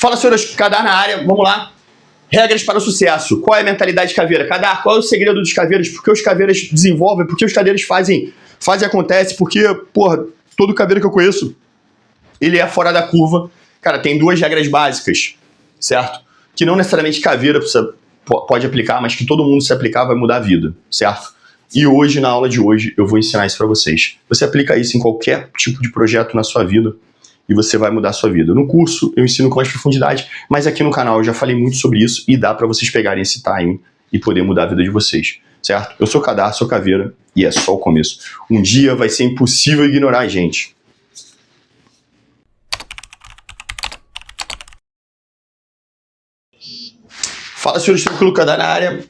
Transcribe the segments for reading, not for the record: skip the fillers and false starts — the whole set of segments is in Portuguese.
Fala, senhores, Kadar na área, vamos lá. Regras para o sucesso. Qual é a mentalidade de caveira? Kadar, qual é o segredo dos caveiras? Por que os caveiras desenvolvem? Por que os caveiras fazem e acontece? Porque, porra, todo caveira que eu conheço, ele é fora da curva. Cara, tem duas regras básicas, certo? Que não necessariamente caveira pode aplicar, mas que todo mundo se aplicar vai mudar a vida, certo? E hoje, na aula de hoje, eu vou ensinar isso para vocês. Você aplica isso em qualquer tipo de projeto na sua vida e você vai mudar a sua vida. No curso, eu ensino com mais profundidade, mas aqui no canal eu já falei muito sobre isso e dá para vocês pegarem esse time e poder mudar a vida de vocês, certo? Eu sou Kadar, sou caveira e é só o começo. Um dia vai ser impossível ignorar a gente. Fala, senhores, tranquilo, Kadar na área.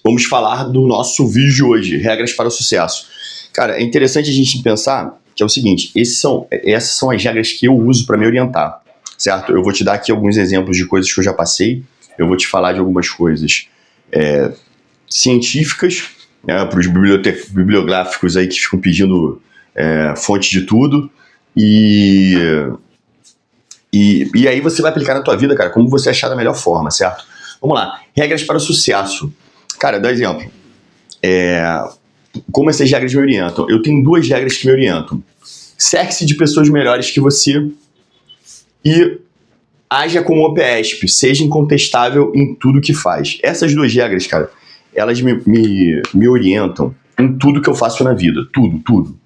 Vamos falar do nosso vídeo de hoje, regras para o sucesso. Cara, é interessante a gente pensar que é o seguinte, essas são as regras que eu uso para me orientar, certo? Eu vou te dar aqui alguns exemplos de coisas que eu já passei, eu vou te falar de algumas coisas científicas, né, para os bibliográficos aí que ficam pedindo fonte de tudo, e aí você vai aplicar na tua vida, cara, como você achar da melhor forma, certo? Vamos lá, regras para o sucesso. Cara, dá exemplo. Como essas regras me orientam? Eu tenho duas regras que me orientam. Cerque-se de pessoas melhores que você e haja como OPESP, seja incontestável em tudo que faz. Essas duas regras, cara, elas me orientam em tudo que eu faço na vida. Tudo.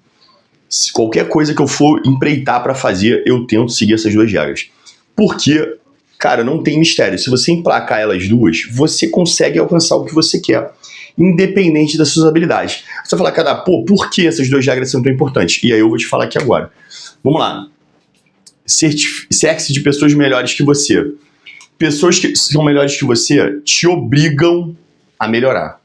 Qualquer coisa que eu for empreitar para fazer, eu tento seguir essas duas regras. Porque, cara, não tem mistério. Se você emplacar elas duas, você consegue alcançar o que você quer, independente das suas habilidades. Você vai falar, cara, pô, por que essas duas regras são tão importantes? E aí eu vou te falar aqui agora. Vamos lá. Cerque-se de pessoas melhores que você. Pessoas que são melhores que você te obrigam a melhorar.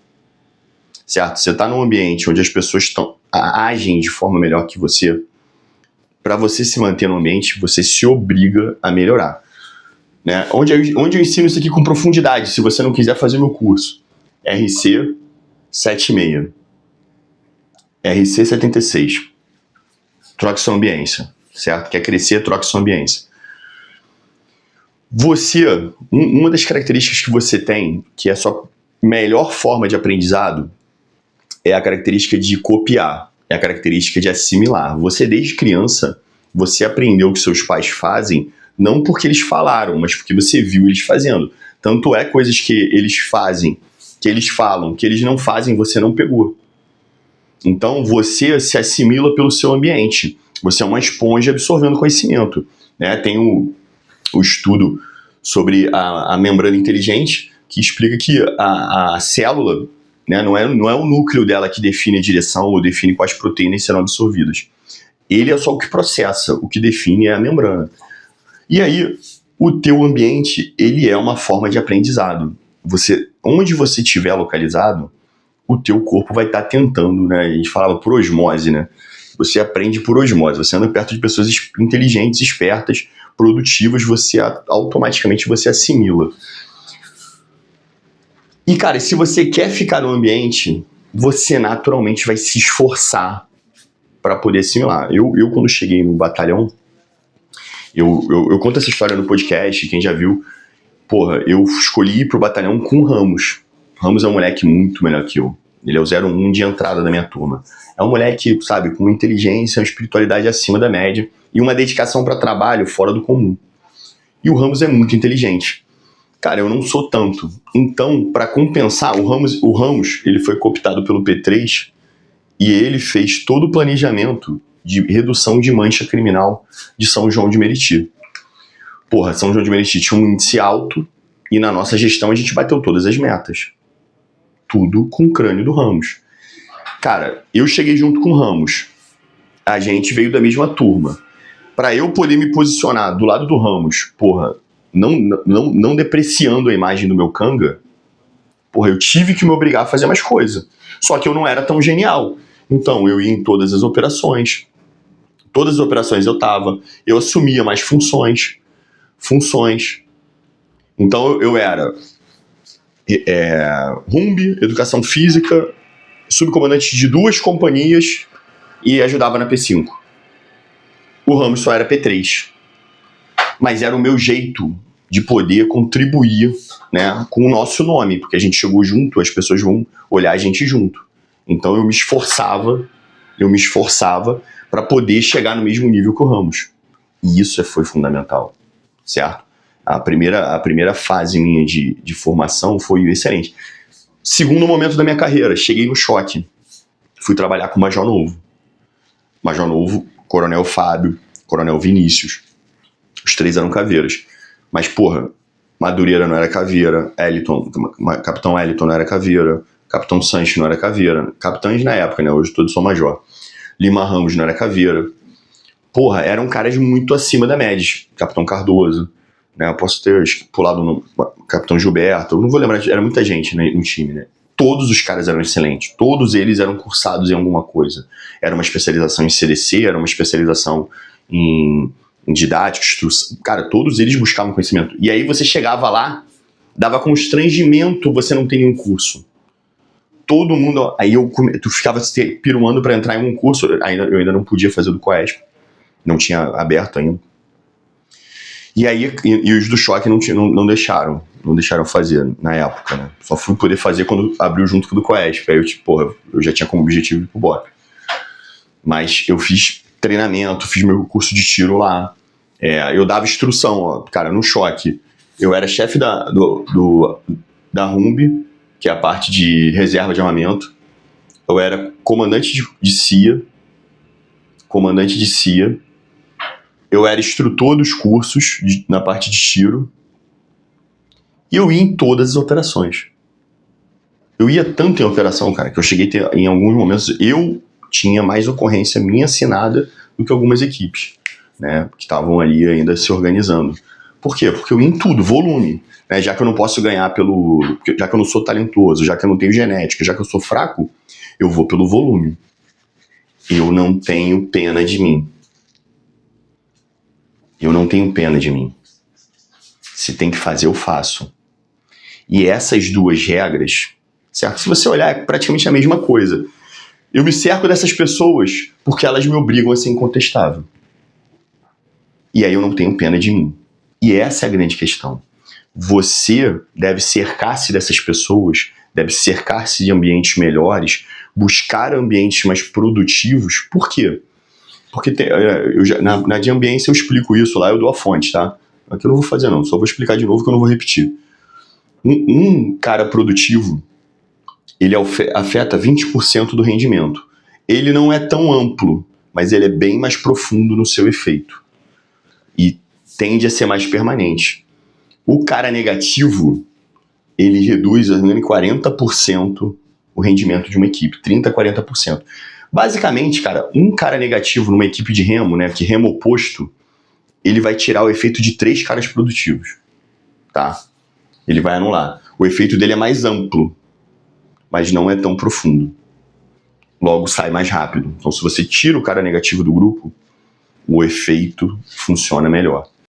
Certo? Você está num ambiente onde as pessoas agem de forma melhor que você. Para você se manter no ambiente, você se obriga a melhorar. Né? Onde eu ensino isso aqui com profundidade, se você não quiser fazer meu curso. RC 76. RC 76. Troque sua ambiência, certo? Quer crescer, troque sua ambiência. Uma das características que você tem, que é a sua melhor forma de aprendizado, é a característica de copiar, é a característica de assimilar. Você, desde criança, você aprendeu o que seus pais fazem, não porque eles falaram, mas porque você viu eles fazendo. Tanto é coisas que eles fazem, que eles falam, que eles não fazem, você não pegou. Então você se assimila pelo seu ambiente. Você é uma esponja absorvendo conhecimento. Né? Tem o estudo sobre a membrana inteligente, que explica que a célula, né, não é o núcleo dela que define a direção ou define quais proteínas serão absorvidas. Ele é só o que processa, o que define é a membrana. E aí, o teu ambiente, ele é uma forma de aprendizado. Onde você estiver localizado, o teu corpo vai estar tentando, né? A gente falava por osmose, né? Você aprende por osmose. Você anda perto de pessoas inteligentes, espertas, produtivas, automaticamente você assimila. E, cara, se você quer ficar no ambiente, você naturalmente vai se esforçar para poder assimilar. Eu, quando cheguei no batalhão, eu conto essa história no podcast, quem já viu. Porra, eu escolhi ir pro batalhão com o Ramos. Ramos é um moleque muito melhor que eu. Ele é o 01 de entrada da minha turma. É um moleque, sabe, com uma inteligência, uma espiritualidade acima da média e uma dedicação para trabalho fora do comum. E o Ramos é muito inteligente. Cara, eu não sou tanto. Então, para compensar, o Ramos, ele foi cooptado pelo P3 e ele fez todo o planejamento de redução de mancha criminal de São João de Meriti. Porra, São João de Meriti tinha um índice alto e na nossa gestão a gente bateu todas as metas. Tudo com o crânio do Ramos. Cara, eu cheguei junto com o Ramos. A gente veio da mesma turma. Para eu poder me posicionar do lado do Ramos, porra, não depreciando a imagem do meu canga, porra, eu tive que me obrigar a fazer mais coisa. Só que eu não era tão genial. Então eu ia em todas as operações. Todas as operações eu tava. Eu assumia mais funções. Então eu era RUMB, Educação Física, subcomandante de 2 companhias e ajudava na P5. O Ramos só era P3. Mas era o meu jeito de poder contribuir, né, com o nosso nome, porque a gente chegou junto, as pessoas vão olhar a gente junto. Então eu me esforçava para poder chegar no mesmo nível que o Ramos. E isso foi fundamental, certo? A primeira fase minha de formação foi excelente. Segundo momento da minha carreira, cheguei no choque. Fui trabalhar com o Major Novo. Major Novo, Coronel Fábio, Coronel Vinícius. Os três eram caveiras. Mas, porra, Madureira não era caveira, Capitão Eliton não era caveira, Capitão Sanches não era caveira. Capitães na época, né? Hoje todos são major. Lima Ramos não era caveira. Porra, eram caras muito acima da média. Capitão Cardoso, né? Eu posso ter pulado no Capitão Gilberto, eu não vou lembrar, era muita gente, né, no time, né? Todos os caras eram excelentes, todos eles eram cursados em alguma coisa. Era uma especialização em CDC, era uma especialização em didática, instrução. Cara, todos eles buscavam conhecimento. E aí você chegava lá, dava constrangimento você não ter nenhum curso. Todo mundo... Aí tu ficava piruando para entrar em um curso, eu ainda não podia fazer do Coesp, não tinha aberto ainda. E aí, e os do choque não deixaram fazer na época, né? Só fui poder fazer quando abriu junto com o do Coesp. Aí eu já tinha como objetivo ir pro BOP. Mas eu fiz treinamento, fiz meu curso de tiro lá. Eu dava instrução, ó, cara, no choque. Eu era chefe da RUMB, que é a parte de reserva de armamento. Eu era comandante de CIA. Eu era instrutor dos cursos na parte de tiro. E eu ia em todas as operações. Eu ia tanto em operação, cara, que eu cheguei a ter, em alguns momentos, eu tinha mais ocorrência minha assinada do que algumas equipes, né, que estavam ali ainda se organizando. Por quê? Porque eu ia em tudo, volume. Né, já que eu não posso ganhar já que eu não sou talentoso, já que eu não tenho genética, já que eu sou fraco, eu vou pelo volume. Eu não tenho pena de mim. Se tem que fazer, eu faço. E essas duas regras, certo? Se você olhar, é praticamente a mesma coisa. Eu me cerco dessas pessoas porque elas me obrigam a ser incontestável. E aí eu não tenho pena de mim. E essa é a grande questão. Você deve cercar-se dessas pessoas, deve cercar-se de ambientes melhores, buscar ambientes mais produtivos. Por quê? Porque na de ambiência eu explico isso lá, eu dou a fonte, tá? Aqui eu não vou fazer não, só vou explicar de novo que eu não vou repetir. Um cara produtivo, ele afeta 20% do rendimento. Ele não é tão amplo, mas ele é bem mais profundo no seu efeito. E tende a ser mais permanente. O cara negativo, ele reduz em 40% o rendimento de uma equipe, 30% a 40%. Basicamente, cara, um cara negativo numa equipe de remo, né, que remo oposto, ele vai tirar o efeito de 3 caras produtivos, tá? Ele vai anular. O efeito dele é mais amplo, mas não é tão profundo. Logo, sai mais rápido. Então, se você tira o cara negativo do grupo, o efeito funciona melhor.